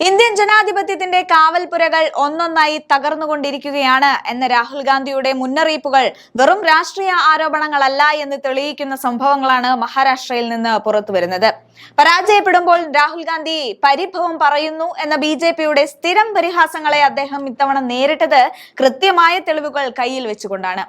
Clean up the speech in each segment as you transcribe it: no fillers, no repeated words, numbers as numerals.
Indian ജനാധിപത്യത്തിന്റെ കാവൽപുരകൾ ഒന്നൊന്നായി തകർന്നുകൊണ്ടിരിക്കുകയാണ് എന്ന രാഹുൽ ഗാന്ധിയുടെ മുന്നറിയിപ്പുകൾ വെറും രാഷ്ട്രീയ ആരോപണങ്ങളല്ല എന്ന് തെളിയിക്കുന്ന സംഭവങ്ങളാണ് മഹാരാഷ്ട്രയിൽ നിന്ന് പുറത്തുവരുന്നത്. പരാജയപ്പെടുമ്പോൾ രാഹുൽ ഗാന്ധി പരിഭവം പറയുന്നു എന്ന ബിജെപിയുടെ സ്ഥിരം പരിഹാസങ്ങളെ അദ്ദേഹം ഇത്തവണ നേരിട്ടത് കൃത്യമായ തെളിവുകൾ കയ്യിൽ വെച്ചുകൊണ്ടാണ്.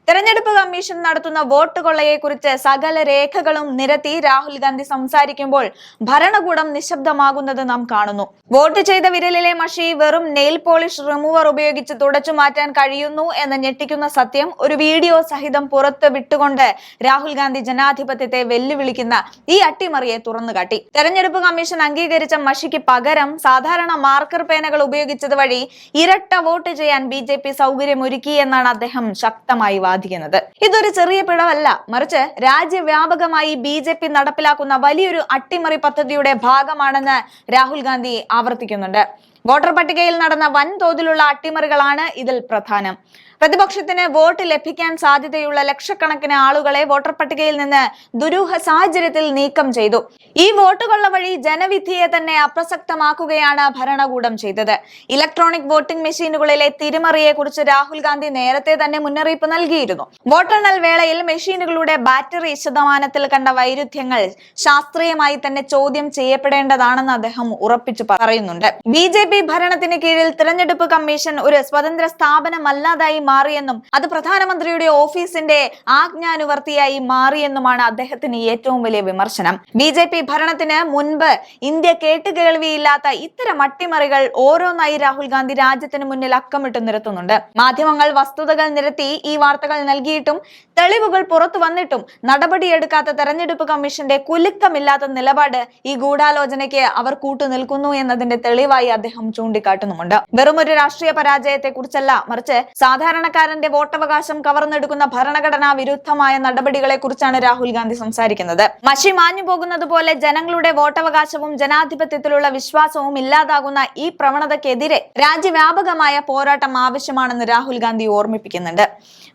തെരഞ്ഞെടുപ്പ് കമ്മീഷൻ നടത്തുന്ന വോട്ട് കൊള്ളയെക്കുറിച്ച് സകല രേഖകളും നിരത്തി രാഹുൽ ഗാന്ധി സംസാരിക്കുമ്പോൾ ഭരണകൂടം നിശബ്ദമാകുന്നത് നാം കാണുന്നു. വോട്ട് ചെയ്ത വിരലിലെ മഷി വെറും നെയിൽ പോളിഷ് റിമൂവർ ഉപയോഗിച്ച് തുടച്ചു മാറ്റാൻ കഴിയുന്നു എന്ന ഞെട്ടിക്കുന്ന സത്യം ഒരു വീഡിയോ സഹിതം പുറത്ത് വിട്ടുകൊണ്ട് രാഹുൽ ഗാന്ധി ജനാധിപത്യത്തെ വെല്ലുവിളിക്കുന്ന ഈ അട്ടിമറിയെ തുറന്നുകാട്ടി. തെരഞ്ഞെടുപ്പ് കമ്മീഷൻ അംഗീകരിച്ച മഷിക്ക് പകരം സാധാരണ മാർക്കർ പേനകൾ ഉപയോഗിച്ചത് വഴി ഇരട്ട വോട്ട് ചെയ്യാൻ ബിജെപി സൗകര്യമൊരുക്കി എന്നാണ് അദ്ദേഹം ശക്തമായി വാദിക്കുന്നത്. ഇതൊരു ചെറിയ പിഴവല്ല, മറിച്ച് രാജ്യവ്യാപകമായി ബിജെപി നടപ്പിലാക്കുന്ന വലിയൊരു അട്ടിമറി പദ്ധതിയുടെ ഭാഗമാണെന്ന് രാഹുൽ ഗാന്ധി ആവർത്തിക്കുന്നുണ്ട്. വോട്ടർ പട്ടികയിൽ നടന്ന വൻതോതിലുള്ള അട്ടിമറികളാണ് ഇതിൽ പ്രധാനം. പ്രതിപക്ഷത്തിന് വോട്ട് ലഭിക്കാൻ സാധ്യതയുള്ള ലക്ഷക്കണക്കിന് ആളുകളെ വോട്ടർ പട്ടികയിൽ നിന്ന് ദുരൂഹ സാഹചര്യത്തിൽ നീക്കം ചെയ്തു. ഈ വോട്ടുകൊള്ള വഴി ജനവിധിയെ തന്നെ അപ്രസക്തമാക്കുകയാണ് ഭരണകൂടം ചെയ്തത്. ഇലക്ട്രോണിക് വോട്ടിംഗ് മെഷീനുകളിലെ തിരിമറിയെ കുറിച്ച് രാഹുൽ ഗാന്ധി നേരത്തെ തന്നെ മുന്നറിയിപ്പ് നൽകിയിരുന്നു. വോട്ടെണ്ണൽ വേളയിൽ മെഷീനുകളുടെ ബാറ്ററി ശതമാനത്തിൽ കണ്ട വൈരുദ്ധ്യങ്ങൾ ശാസ്ത്രീയമായി തന്നെ ചോദ്യം ചെയ്യപ്പെടേണ്ടതാണെന്ന് അദ്ദേഹം ഉറപ്പിച്ചു പറയുന്നുണ്ട്. ബിജെപി ഭരണത്തിന് കീഴിൽ തിരഞ്ഞെടുപ്പ് കമ്മീഷൻ ഒരു സ്വതന്ത്ര സ്ഥാപനമല്ലാതായി മാറിയെന്നും അത് പ്രധാനമന്ത്രിയുടെ ഓഫീസിന്റെ ആജ്ഞാനുവർത്തിയായി മാറിയെന്നുമാണ് അദ്ദേഹത്തിന് ഏറ്റവും വലിയ വിമർശനം. ബിജെപി ഭരണത്തിന് മുൻപ് ഇന്ത്യ കേട്ടുകേൾവിയില്ലാത്ത ഇത്തരം അട്ടിമറികൾ ഓരോന്നായി രാഹുൽ ഗാന്ധി രാജ്യത്തിന് മുന്നിൽ അക്കമിട്ട് നിരത്തുന്നുണ്ട്. മാധ്യമങ്ങൾ വസ്തുതകൾ നിരത്തി ഈ വാർത്തകൾ നൽകിയിട്ടും തെളിവുകൾ പുറത്തു വന്നിട്ടും നടപടിയെടുക്കാത്ത തെരഞ്ഞെടുപ്പ് കമ്മീഷന്റെ കുലുക്കമില്ലാത്ത നിലപാട് ഈ ഗൂഢാലോചനയ്ക്ക് അവർ കൂട്ടുനിൽക്കുന്നു എന്നതിന്റെ തെളിവായി അദ്ദേഹം ചൂണ്ടിക്കാട്ടുന്നുമുണ്ട്. വെറുമൊരു രാഷ്ട്രീയ പരാജയത്തെ കുറിച്ചല്ല, മറിച്ച് സാധാരണക്കാരന്റെ വോട്ടവകാശം കവർന്നെടുക്കുന്ന ഭരണഘടനാ വിരുദ്ധമായ നടപടികളെ കുറിച്ചാണ് രാഹുൽ ഗാന്ധി സംസാരിക്കുന്നത്. മഷി മാഞ്ഞു പോകുന്നത് പോലെ ജനങ്ങളുടെ വോട്ടവകാശവും ജനാധിപത്യത്തിലുള്ള വിശ്വാസവും ഇല്ലാതാകുന്ന ഈ പ്രവണതയ്ക്കെതിരെ രാജ്യവ്യാപകമായ പോരാട്ടം ആവശ്യമാണെന്ന് രാഹുൽ ഗാന്ധി ഓർമ്മിപ്പിക്കുന്നുണ്ട്.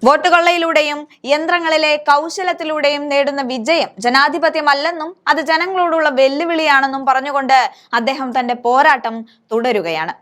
വോട്ടുകൊള്ളയിലൂടെയും യന്ത്രങ്ങളിലെ കൗശലത്തിലൂടെയും നേടുന്ന വിജയം ജനാധിപത്യമല്ലെന്നും അത് ജനങ്ങളോടുള്ള വെല്ലുവിളിയാണെന്നും പറഞ്ഞുകൊണ്ട് അദ്ദേഹം തന്റെ പോരാട്ടം തുടരുകയാണ്.